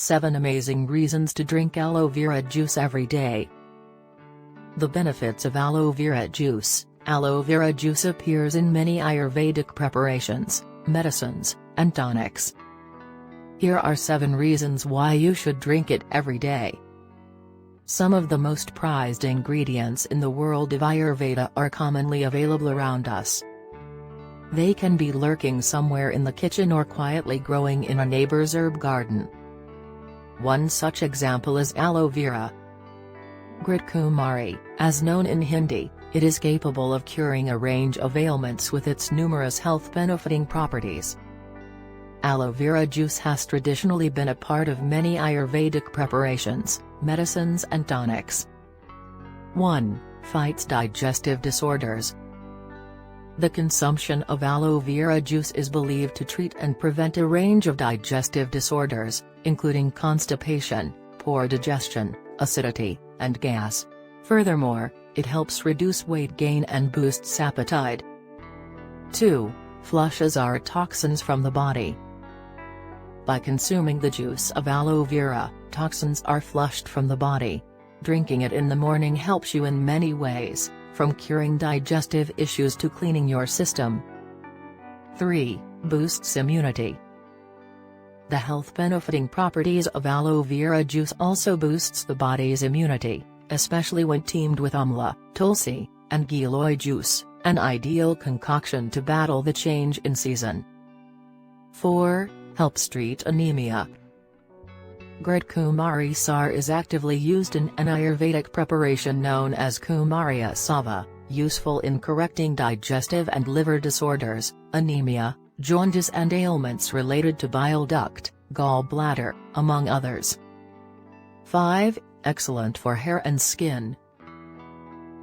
7 Amazing Reasons to Drink Aloe Vera Juice Every Day. The benefits of aloe vera juice. Aloe vera juice appears in many Ayurvedic preparations, medicines, and tonics. Here are 7 reasons why you should drink it every day. Some of the most prized ingredients in the world of Ayurveda are commonly available around us. They can be lurking somewhere in the kitchen or quietly growing in a neighbor's herb garden. One such example is aloe vera. Ghritkumari, as known in Hindi, it is capable of curing a range of ailments with its numerous health-benefiting properties. Aloe vera juice has traditionally been a part of many Ayurvedic preparations, medicines and tonics. 1. Fights digestive disorders. The consumption of aloe vera juice is believed to treat and prevent a range of digestive disorders, including constipation, poor digestion, acidity, and gas. Furthermore, it helps reduce weight gain and boosts appetite. 2. Flushes our toxins from the body. By consuming the juice of aloe vera, toxins are flushed from the body. Drinking it in the morning helps you in many ways, from curing digestive issues to cleaning your system. 3. Boosts immunity. The health-benefiting properties of aloe vera juice also boosts the body's immunity, especially when teamed with amla, tulsi, and giloy juice, an ideal concoction to battle the change in season. 4. Helps treat anemia. Ghritkumari Sar is actively used in an Ayurvedic preparation known as Kumariya Sava, useful in correcting digestive and liver disorders, anemia, jaundice and ailments related to bile duct, gallbladder, among others. 5. Excellent for hair and skin.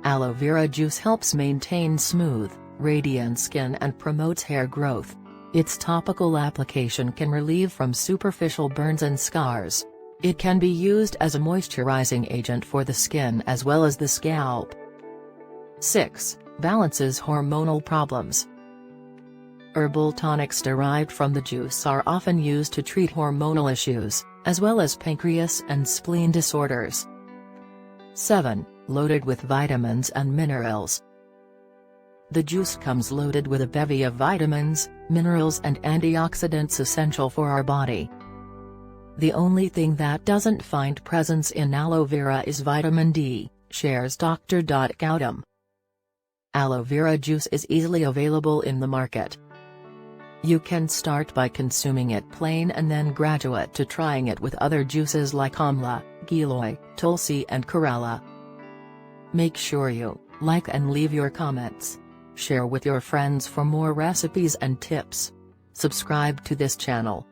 Aloe vera juice helps maintain smooth, radiant skin and promotes hair growth. Its topical application can relieve from superficial burns and scars. It can be used as a moisturizing agent for the skin as well as the scalp. 6. Balances hormonal problems. Herbal tonics derived from the juice are often used to treat hormonal issues, as well as pancreas and spleen disorders. 7. Loaded with vitamins and minerals. The juice comes loaded with a bevy of vitamins, minerals and antioxidants essential for our body. The only thing that doesn't find presence in aloe vera is vitamin D, shares Dr. Gautam. Aloe vera juice is easily available in the market. You can start by consuming it plain and then graduate to trying it with other juices like amla, giloy, tulsi and Kerala. Make sure you like and leave your comments. Share with your friends for more recipes and tips. Subscribe to this channel.